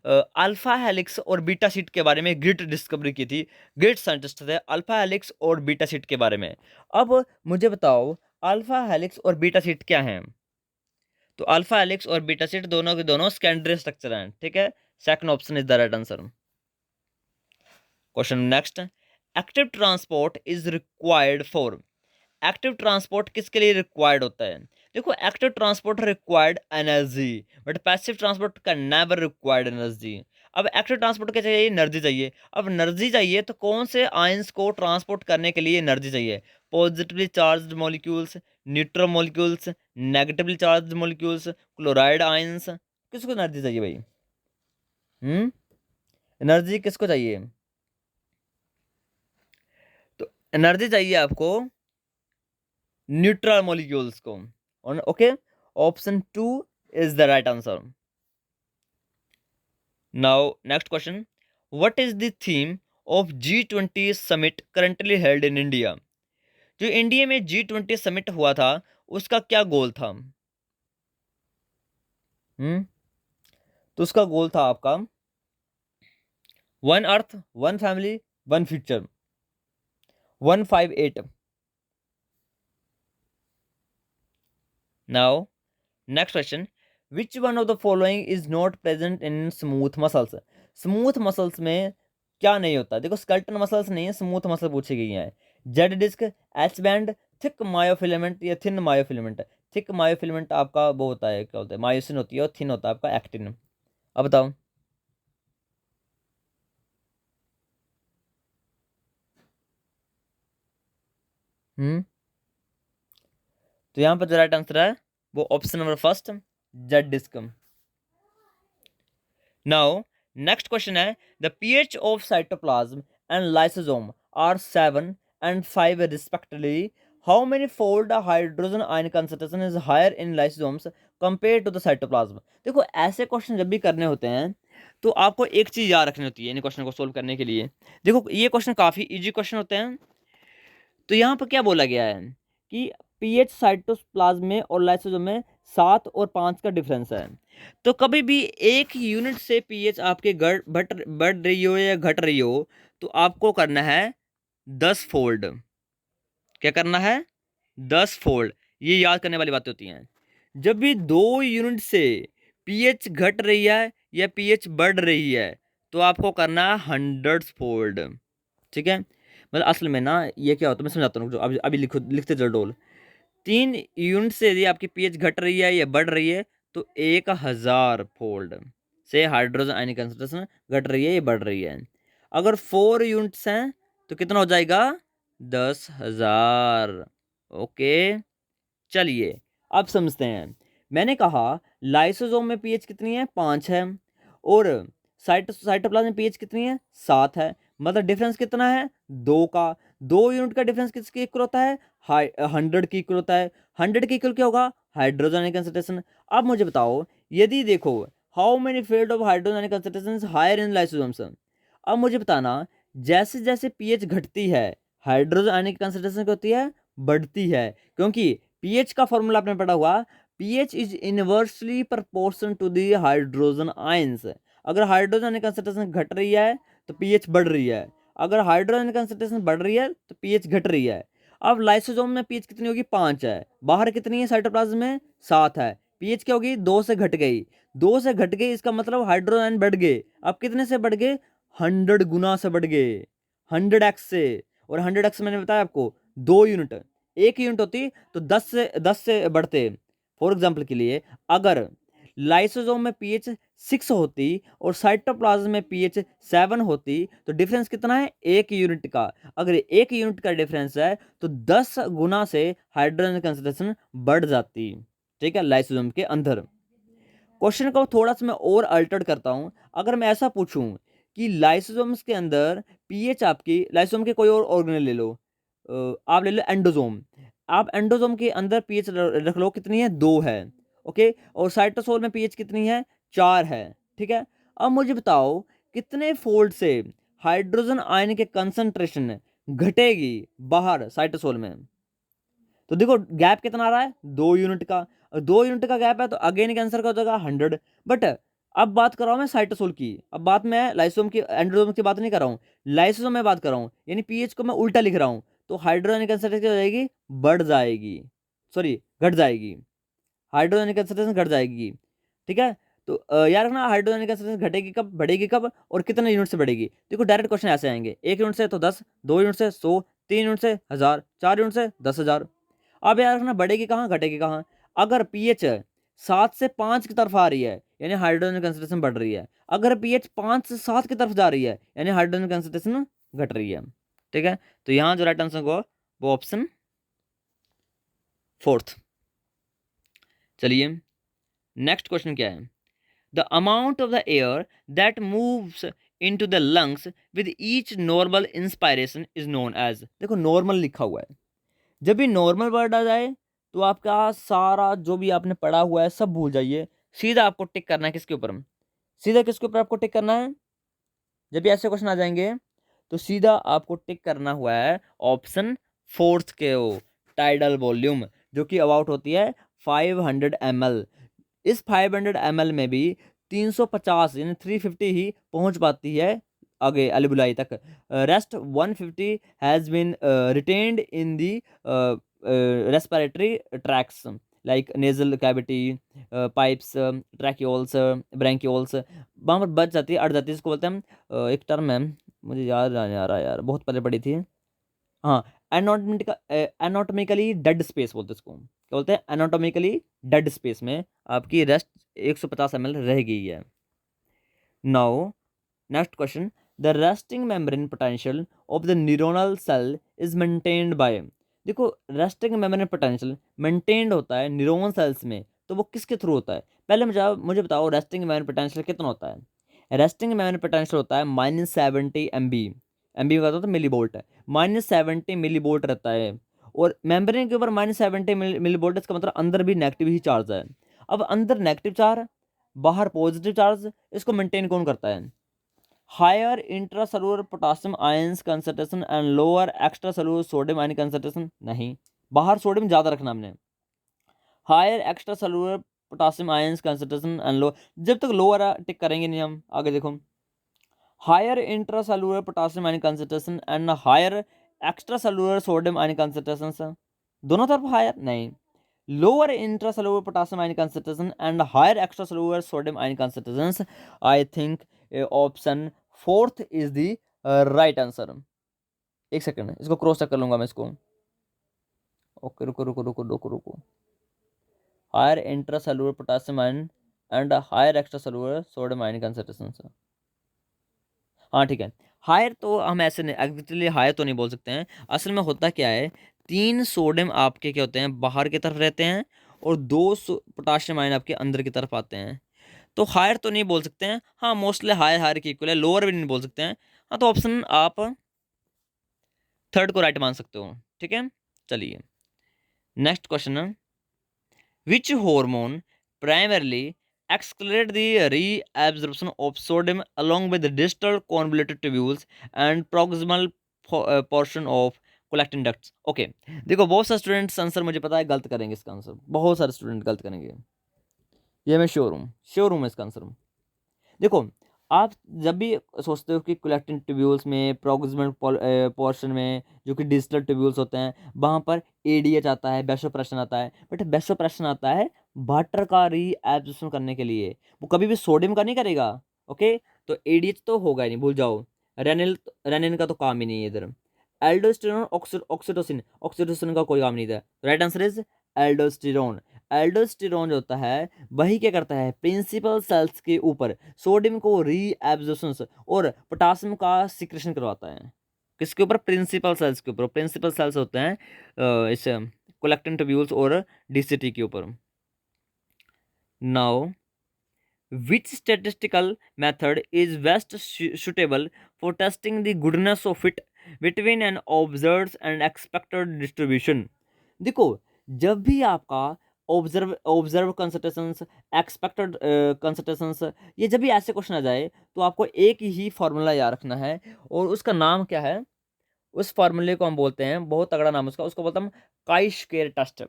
अल्फा हेलिक्स और बीटा शीट के बारे में ग्रेट डिस्कवरी की थी, ग्रेट साइंटिस्ट थे अल्फा हेलिक्स और बीटा शीट के बारे में। अब मुझे बताओ अल्फा हेलिक्स और बीटा शीट क्या हैं। तो अल्फा हेलिक्स और बीटा शीट दोनों के दोनों सेकेंडरी स्ट्रक्चर हैं। ठीक है, second option is the right answer. Question next, active transport is required for. Active transport किसके लिए रिक्वायर्ड होता है। देखो, active transport required energy, but passive transport का नेवर रिक्वायर्ड एनर्जी। अब एक्टिव ट्रांसपोर्ट क्या चाहिए, एनर्जी चाहिए। अब एनर्जी चाहिए तो कौन से आयंस को ट्रांसपोर्ट करने के लिए एनर्जी चाहिए, positively charged molecules, neutral molecules, negatively charged molecules, chloride ions, किसको एनर्जी चाहिए भाई। एनर्जी किसको चाहिए, तो एनर्जी चाहिए आपको न्यूट्रल मॉलिक्यूल्स को। Okay, option two is the right answer. Now next question, what is the theme of G20 summit currently held in India. जो इंडिया में G20 समिट हुआ था उसका क्या गोल था। तो उसका गोल था आपका one earth, one family, one future, 158। Now next question, which one of the following is not present in smooth muscles. Smooth muscles में क्या नहीं होता। देखो, स्केलेटन मसल्स नहीं है, स्मूथ मसल पूछी गई है। Z disc, H band, thick myofilament या थिन मायोफिलामेंट। थिक मायोफिलामेंट आपका वो होता है, क्या होता है, मायोसिन होती है, और थिन होता है आपका एक्टिन। अब बताओ। हम्म तो यहाँ पर जो राइट आंसर है वो option number first, Z disc. Now next question है, the pH of cytoplasm and lysosome are 7 and 5 respectively. How many fold hydrogen ion concentration is higher in lysosomes compared to the cytoplasm? देखो, ऐसे question जब भी करने होते हैं तो आपको एक चीज याद रखनी होती है इन क्वेश्चन को सोल्व करने के लिए। देखो, ये क्वेश्चन काफी इजी क्वेश्चन होते हैं। तो यहाँ पर क्या बोला गया है कि पीएच साइटोप्लाज्म में और लाइसोसोम में 7 और 5 का डिफरेंस है। तो कभी भी एक यूनिट से पीएच आपके बढ़ रही हो या घट रही हो तो आपको करना है 10 फोल्ड। क्या करना है, 10 फोल्ड। ये याद करने वाली बातें होती हैं। जब भी 2 यूनिट से पीएच घट रही है या पीएच बढ़ रही है तो आपको करना है 100 फोल्ड। ठीक है, मतलब असल में ना ये क्या होता है मैं समझाता हूँ, अभी अभी लिखो, लिखते चलो डोल। 3 यूनिट से यदि आपकी पीएच घट रही है या बढ़ रही है तो 1000 फोल्ड से हाइड्रोजन आयन कंसंट्रेशन घट रही है या बढ़ रही है। अगर 4 यूनिट्स हैं तो कितना हो जाएगा, 10,000। ओके, चलिए अब समझते हैं। मैंने कहा लाइसोसोम में पीएच कितनी है, 5 है, और साइटोप्लाज्म में पीएच कितनी है 7 है, मतलब डिफरेंस कितना है 2 का। 2 यूनिट का डिफरेंस किसके इक्वल होता है 100 की इक्वल होता है। 100 के इक्वल क्या होगा हाइड्रोजन कंसंट्रेशन। अब मुझे बताओ यदि देखो how many field of hydrogen concentration higher in lysosomes. अब मुझे बताना जैसे जैसे पीएच घटती है हाइड्रोजन आयनिक कंसंट्रेशन क्या होती है बढ़ती है, क्योंकि पीएच का फॉर्मूला आपने पढ़ा हुआ pH is inversely proportion to the hydrogen ions. अगर हाइड्रोजन कंसंट्रेशन घट रही है तो पीएच बढ़ रही है, अगर हाइड्रोजन कंसंट्रेशन बढ़ रही है तो पीएच घट रही है। अब लाइसोसोम में पीएच कितनी होगी 5 है, बाहर कितनी है साइटोप्लाज्म में 7 है, पीएच क्या होगी 2 से घट गई। 2 से घट गई इसका मतलब हाइड्रोजन बढ़ गए। अब कितने से बढ़ गए 100 गुना से बढ़ गए, 100x से। और 100x मैंने बताया आपको 2 यूनिट, 1 यूनिट होती तो 10 से बढ़ते। फॉर एग्जाम्पल के लिए अगर लाइसोसोम में पीएच 6 होती और साइटोप्लाज्म में पीएच 7 होती तो डिफरेंस कितना है 1 यूनिट का। अगर 1 यूनिट का डिफरेंस है तो 10 गुना से हाइड्रोजन कंसंट्रेशन बढ़ जाती, ठीक है, लाइसोसोम के अंदर। क्वेश्चन को थोड़ा सा मैं और अल्टर्ड करता हूं। अगर मैं ऐसा पूछूं कि लाइसोसोम्स के अंदर पीएच आपकी, लाइसोसोम के कोई और ऑर्गेनेल ले लो, आप ले लो एंडोसोम। आप एंडोसोम के अंदर पीएच रख लो कितनी है 2 है, ओके। और साइटोसोल में पीएच कितनी है 4 है, ठीक है। अब मुझे बताओ कितने फोल्ड से हाइड्रोजन आयन के कंसंट्रेशन घटेगी बाहर साइटोसोल में। तो देखो गैप कितना आ रहा है 2 यूनिट का, और 2 यूनिट का गैप है तो अगेन के आंसर का हो जाएगा 100। बट अब बात कर रहा हूं मैं साइटोसोल की, अब बात मैं लाइसोसोम की एंडोसोम की बात नहीं कर रहा हूं, लाइसोसोम में बात कर रहा हूं, यानी पीएच को मैं उल्टा लिख रहा हूं। तो हाइड्रोजन कंसंट्रेशन हो जाएगी बढ़ जाएगी, सॉरी घट जाएगी, हाइड्रोजन कंसंट्रेशन घट जाएगी, ठीक है। तो याद रखना हाइड्रोजन कंसंट्रेशन घटेगी कब बढ़ेगी कब और कितने यूनिट से बढ़ेगी। देखो डायरेक्ट क्वेश्चन ऐसे आएंगे 1 यूनिट से तो 10, 2 यूनिट से 100, 3 यूनिट से 1000, 4 यूनिट से 10,000। अब याद रखना बढ़ेगी कहाँ घटेगी कहाँ। अगर पीएच 7 से 5 की तरफ आ रही है यानी हाइड्रोजन कंसंट्रेशन बढ़ रही है, अगर पीएच 5 से 7 की तरफ जा रही है यानी हाइड्रोजन कंसंट्रेशन घट रही है, ठीक है। तो यहाँ जो राइट आंसर होगा वो ऑप्शन 4th। चलिए नेक्स्ट क्वेश्चन क्या है, the amount of the air that moves into the lungs with each normal inspiration is known as. देखो नॉर्मल लिखा हुआ है, जब भी नॉर्मल वर्ड आ जाए तो आपका सारा जो भी आपने पढ़ा हुआ है सब भूल जाइए, सीधा आपको टिक करना है किसके ऊपर, सीधा किसके ऊपर आपको टिक करना है। जब भी ऐसे क्वेश्चन आ जाएंगे तो सीधा आपको टिक करना हुआ है ऑप्शन 4th के ओ टाइडल वॉल्यूम, जो कि अबाउट होती है 500 ml। इस 500 ml में भी 350 यानी 350 ही पहुंच पाती है आगे अलबुलाई तक। Rest 150 has been retained in the respiratory tracts like nasal cavity, pipes, tracheoles, bronchioles, वहाँ पर बच जाती है अट जाती है। इसको बोलते हैं एक टर्म है मुझे याद नहीं आ रहा यार, बहुत पहले पढ़ी थी। हाँ एनाटॉमिकली डेड स्पेस बोलते हैं इसको, क्या बोलते हैं एनाटॉमिकली डेड स्पेस में आपकी रेस्ट 150 ml रह गई है। Now next question, the resting membrane potential of the neuronal cell is maintained by. देखो रेस्टिंग मेम्ब्रेन पोटेंशियल मेंटेन्ड होता है न्यूरॉन सेल्स में, तो वो किसके थ्रू होता है। पहले मुझे बताओ रेस्टिंग मेम्ब्रेन पोटेंशियल कितना होता है। रेस्टिंग मेम्ब्रेन पोटेंशियल होता है -70 MB, MB का तो मिली वोल्ट है, -70 मिली वोल्ट रहता है। और मेम्ब्रेन के ऊपर -70 मिली वोल्ट, इसका मतलब अंदर भी नेगेटिव ही चार्ज है। अब अंदर नेगेटिव चार्ज बाहर पॉजिटिव चार्ज, इसको मेंटेन कौन करता है। Higher intracellular potassium ions concentration and lower extracellular sodium ion concentration, नहीं बाहर सोडियम ज्यादा रखना हमने। Higher extracellular potassium ions concentration and low, जब तक लोअर टिक करेंगे नहीं हम, आगे देखो higher intracellular potassium ion concentration and higher extracellular sodium ion concentration, दोनों तरफ हायर नहीं, lower intracellular potassium ion concentration and higher extracellular sodium ion concentrations। I think option 4th is the right answer। एक second इसको cross check कर लूंगा मैं इसको, okay रुको रुको रुको रुको रुको, higher intracellular potassium ion and higher extracellular sodium ion concentration. हाँ ठीक है, हायर तो हम ऐसे नहीं एक्चुअली हायर तो नहीं बोल सकते हैं। असल में होता क्या है 3 सोडियम आपके क्या होते हैं बाहर की तरफ रहते हैं और 2 पोटाशियम आयन आपके अंदर की तरफ आते हैं। तो हायर तो नहीं बोल सकते हैं, हाँ मोस्टली हायर हायर के इक्वल है, लोअर भी नहीं बोल सकते हैं। हाँ तो ऑप्शन आप थर्ड को राइट मान सकते हो, ठीक है। चलिए नेक्स्ट क्वेश्चन है, which hormone primarily accelerate the reabsorption of sodium along with the distal convoluted tubules and proximal portion of collecting ducts? Okay देखो बहुत सारे स्टूडेंट्स आंसर मुझे पता है गलत करेंगे, इसका आंसर बहुत सारे स्टूडेंट गलत करेंगे, ये मैं श्योर हूँ मैं इसका आंसर। देखो आप जब भी सोचते हो कि कलेक्टिंग ट्यूब्यूल्स में प्रोक्सिमल पोर्शन में जो कि डिजिटल ट्यूब्यूल्स होते हैं वहाँ पर एडीएच आता है, वैसोप्रेशन आता है, बट वैसोप्रेशन आता है वाटर का रीएब्जॉर्प्शन करने के लिए, वो कभी भी सोडियम का नहीं करेगा। ओके तो एडीएच तो होगा ही नहीं, भूल जाओ। रेनिन का तो काम ही नहीं है इधर। एल्डोस्टेरोन ऑक्सीटोसिन, ऑक्सीटोसिन का कोई काम नहीं था। Right answer is aldosterone. Aldosterone जो होता है वही क्या करता है, प्रिंसिपल सेल्स के ऊपर सोडियम को रीएब्जॉर्प्शन और पोटासियम का सिक्रेशन करवाता है। किसके ऊपर, प्रिंसिपल सेल्स के ऊपर। प्रिंसिपल सेल्स होते हैं इस कलेक्टिंग ट्यूब्यूल्स और डीसीटी के ऊपर। Now which statistical method is best suitable for testing the goodness of fit between an observed and expected distribution? देखो जब भी आपका ऑब्जर्व कंसल्टेशंस, एक्सपेक्टेड कंसल्टेशंस, ये जब भी ऐसे क्वेश्चन आ जाए तो आपको एक ही फार्मूला याद रखना है, और उसका नाम क्या है, उस फार्मूले को हम बोलते हैं, बहुत तगड़ा नाम उसका, उसको बोलते हैं काई स्क्वायर टेस्ट।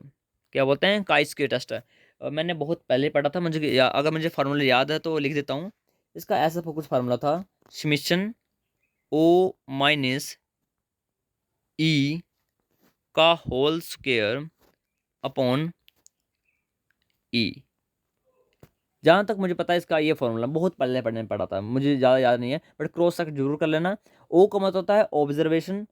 क्या बोलते हैं, काई स्क्वायर टेस्ट। मैंने बहुत पहले पढ़ा था, मुझे अगर मुझे फार्मूला याद है तो लिख देता हूँ। इसका ऐसा कुछ फार्मूला था, समेशन ओ माइनस ई का होल स्क्वायर अपॉन ई। जहाँ तक मुझे पता है इसका ये फॉर्मूला बहुत पहले पढ़ने में पढ़ा था, मुझे ज़्यादा याद नहीं है, बट क्रॉस चेक जरूर कर लेना। ओ का मतलब होता है ऑब्जर्वेशन,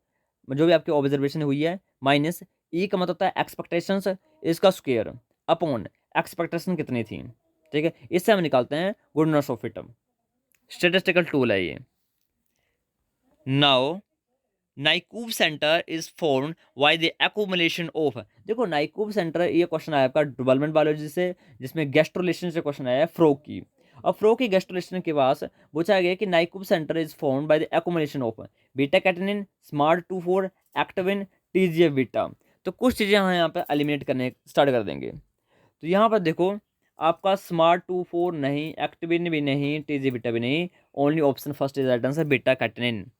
जो भी आपकी ऑब्जर्वेशन हुई है, माइनस ई का मतलब होता है एक्सपेक्टेशंस, इसका स्क्वायर अपॉन एक्सपेक्टेशन कितनी थी, ठीक है। इससे हम निकालते हैं goodness of fit. Statistical tool है ये। Now Nieuwkoop centre is formed by the accumulation of, देखो नाइकूब सेंटर, ये क्वेश्चन आया आपका डेवलपमेंट बायोलॉजी से, जिसमें गेस्ट रिलेशन से क्वेश्चन आया है फ्रो की। और फ्रो की गेस्ट रिलेशन के पास पूछा गया कि Nieuwkoop centre is formed by the accumulation of beta catenin, Smad 24, activin, TGF beta. तो कुछ चीज़ें हम यहाँ पे एलिमिनेट करने स्टार्ट कर देंगे। तो यहाँ पर देखो आपका स्मार्ट 24 नहीं, एक्टिविन भी नहीं, टीजीएफ बीटा भी नहीं, only option first is right answer, beta catenin.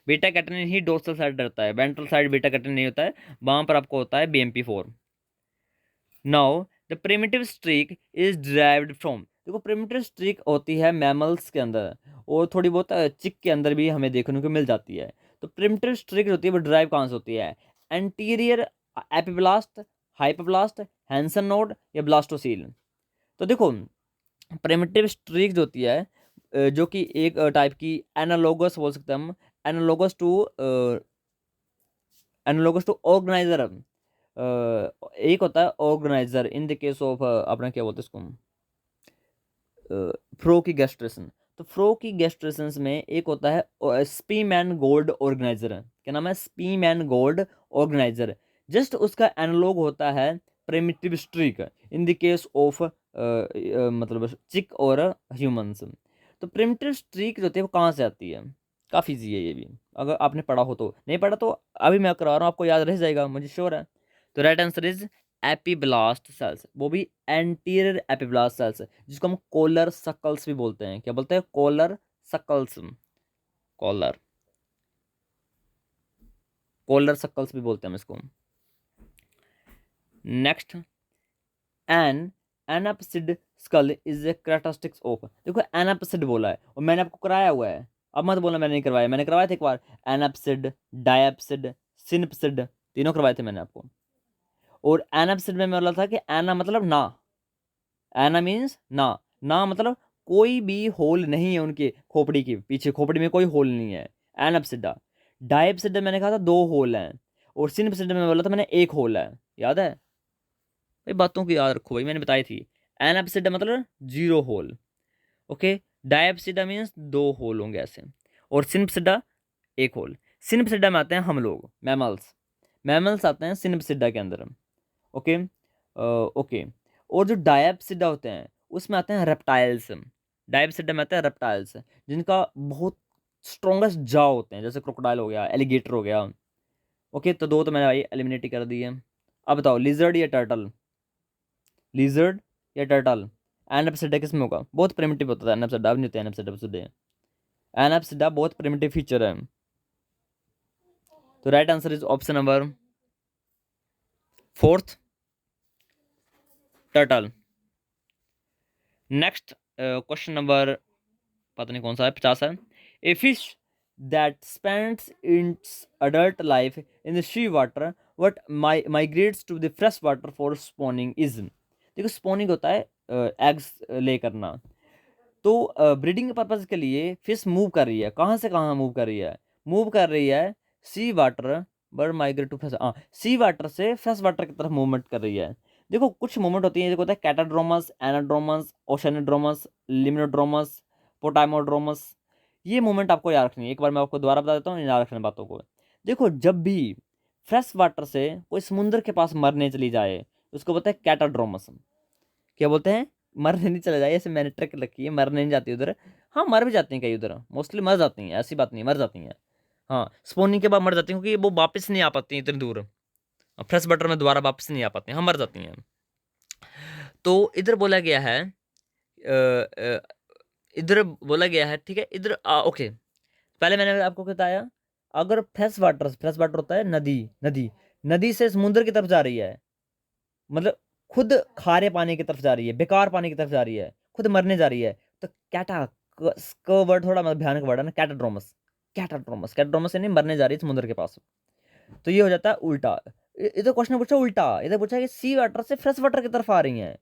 Beta catenin he dorsal side रहता है, वेंट्रल साइड बीटा कैटेनिन नहीं होता है, वहां पर आपको होता है BMP4। Now the primitive streak is derived from, देखो प्रिमिटिव स्ट्रीक होती है मैमल्स के अंदर, और थोड़ी बहुत चिक के अंदर भी हमें देखने को मिल जाती है। तो प्रिमिटिव स्ट्रीक होती है वो ड्राइव कहाँ से होती है, anterior epiblast, hypoblast, Hensen node या ब्लास्टोसील। तो देखो प्रिमिटिव स्ट्रीक जो होती है जो कि एक टाइप की एनालोगस बोल सकते हैं हम, एनालोगस टू ऑर्गेनाइजर। एक होता है organiser in the case of अपना क्या बोलते हैं इसको, फ्रो की गैस्ट्रेशन। तो फ्रो की गैस्ट्रेशन में एक होता है स्पीमैन गोल्ड ऑर्गेनाइजर, क्या नाम है, स्पीमैन गोल्ड ऑर्गेनाइजर। जस्ट उसका एनालॉग होता है primitive streak in the case of मतलब चिक और ह्यूमंस। तो प्रिमिटिव स्ट्रीक जो होती है वो कहाँ से आती है, काफ़ी ईजी है ये भी, अगर आपने पढ़ा हो तो, नहीं पढ़ा तो अभी मैं करवा रहा हूँ, आपको याद रह जाएगा मुझे श्योर है। तो right answer is epiblast cells, वो भी एंटीरियर एपीब्लास्ट सेल्स, जिसको हम कोलर सक्कल्स भी बोलते हैं। क्या बोलते हैं, कोलर सक्कल्स, कोलर कोलर सक्कल्स भी बोलते हैं हम इसको। Next, an anapsid skull is a characteristics of, देखो एनाप्सिड बोला है और मैंने आपको कराया हुआ है, अब मत बोला मैंने नहीं करवाया, मैंने करवाया था एक बार, एनाप्सिड, डायप्सिड, सिनप्सिड, तीनों करवाए थे मैंने आपको। और एनाप्सिड में बोला था कि एना मतलब ना, एना मीन्स ना, ना मतलब कोई भी होल नहीं है उनके खोपड़ी के पीछे, खोपड़ी में कोई होल नहीं है, एनाप्सिडा। डायप्सिडा मैंने कहा था दो होल हैं, और सिनप्सिडा में बोला था मैंने एक होल है, याद है भाई, बातों को याद रखो भाई, मैंने बताई थी। एनाप्सिडा मतलब जीरो होल, ओके। डायप्सिडा मीन्स दो होल होंगे ऐसे, और सिनप्सिडा एक होल। सिनप्सिडा में आते हैं हम लोग, मैमल्स, मैमल्स आते हैं सिनप्सिडा के अंदर, ओके। ओके, और जो डायप्सिडा होते हैं उसमें आते हैं रेप्टाइल्स। डायप्सिडा में आते हैं रेप्टाइल्स, जिनका बहुत स्ट्रॉन्गेस्ट जॉ होते हैं, जैसे क्रोकोडाइल हो गया, एलिगेटर हो गया। ओके, तो दो तो मैंने भाई एलिमिनेट ही कर दिए। अब बताओ लिजर्ड या टर्टल, लिजर्ड या टर्टल। एनाप्सिडा किस में होगा? बहुत प्रिमिटिव होता है एनाप्सिडा, नहीं होता एनाप्सिडा। एनाप्सिडा बहुत प्रिमिटिव फीचर है। तो right answer is option number fourth, turtle. Next question number पता नहीं कौन सा है, 50 है। A fish that spends its adult life in the sea water but migrates to the fresh water for spawning is. देखो spawning होता है eggs ले करना। तो ब्रीडिंग के पर्पज के लिए फिश मूव कर रही है, कहाँ से कहाँ मूव कर रही है? मूव कर रही है sea water but migrate to fresh, हाँ सी वाटर से फ्रेश वाटर की तरफ मूवमेंट कर रही है। देखो कुछ मूवमेंट होती है, देखो होता है कैटाड्रोमस, एनाड्रोमस, ओशेनोड्रोमस, लिम्नोड्रोमस, पोटाइमोड्रोमस। ये मूवमेंट आपको याद रखनी है। एक बार मैं आपको दोबारा बता देता हूँ, याद रखने बातों को। देखो जब भी फ्रेश वाटर से कोई समुद्र के पास मरने चली जाए, उसको बोलते हैं कैटाड्रोमस। क्या बोलते हैं? मरने नहीं चले जाए, ऐसे मैंने ट्रिक रखी है, मरने नहीं जाती उधर। हाँ मर भी जाती हैं कई उधर, मोस्टली मर जाती हैं, ऐसी बात नहीं, मर जाती हैं। हाँ स्पोनिंग के बाद मर जाती हैं, क्योंकि वो वापस नहीं आ पाती हैं इतनी दूर। फ्रेश वाटर में दोबारा वापस नहीं आ पाती हैं, हाँ मर जाती हैं। तो इधर बोला गया है इधर बोला गया है, ठीक है, इधर ओके। पहले मैंने आपको बताया, अगर फ्रेश वाटर होता है नदी, नदी नदी से समुद्र की तरफ जा रही है, मतलब खुद खारे पानी की तरफ जा रही है, बेकार पानी की तरफ जा रही है, खुद मरने जा रही है, तो कैटा का वर्ड थोड़ा मतलब भयानक वर्ड है ना, कैटाड्रोमस। कैटाड्रोमस, कैटाड्रोमस यानी मरने जा रही है समुद्र के पास। तो ये हो जाता है उल्टा। इधर क्वेश्चन पूछा उल्टा, इधर पूछा कि सी वाटर से फ्रेश वाटर की तरफ आ रही है,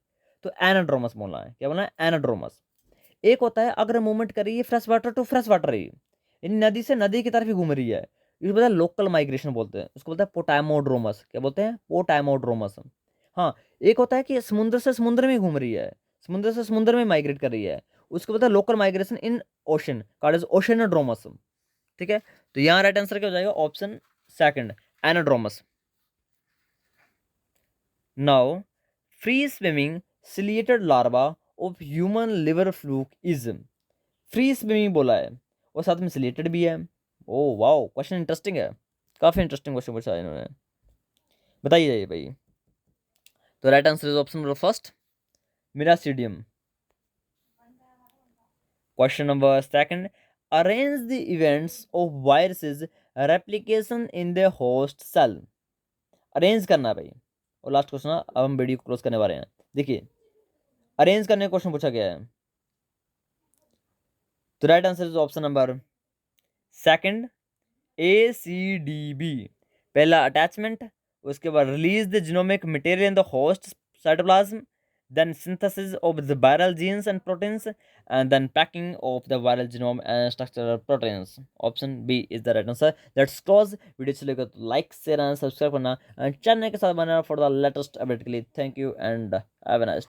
तो एनाड्रोमस बोलना है। क्या बोलना है? एनाड्रोमस। एक होता है अगर मूवमेंट कर रही है fresh water to fresh water ही, यानी नदी से नदी की तरफ ही घूम रही है, इसको बोलते हैं लोकल माइग्रेशन बोलते हैं, उसको बोलते हैं पोटाइमोड्रोमस। क्या बोलते हैं? पोटाइमोड्रोमस। हाँ एक होता है कि समुद्र से समुद्र में घूम रही है, समुद्र से समुद्र में माइग्रेट कर रही है, उसको बोलते हैं local migration in ocean, called as oceanodromous. ठीक है, तो यहाँ राइट आंसर क्या हो जाएगा? Option second, anadromous. Now free swimming ciliated larva of human liver fluke is. Free swimming बोला है और साथ में सिलेटेड भी है। ओ वाओ, क्वेश्चन इंटरेस्टिंग है, काफी इंटरेस्टिंग क्वेश्चन पूछा है इन्होंने। बताइए जाइए भाई। तो right answer is option number first, miracidium. Question number second, arrange the events of viruses replication in the host cell. Arrange करना है भाई। और लास्ट क्वेश्चन, अब हम वीडियो क्लोज करने वाले हैं। देखिए अरेंज करने का क्वेश्चन पूछा गया है, तो right answer is option number second, ACDB। पहला अटैचमेंट, उसके बाद release the genomic material in the host cytoplasm, then synthesis of the viral genes and proteins, and then packing of the viral genome and structural proteins. Option B is the right answer. Let's close video अच्छी लगे तो like share and subscribe करना, channel के साथ बना for the latest update के लिए। Thank you and have a nice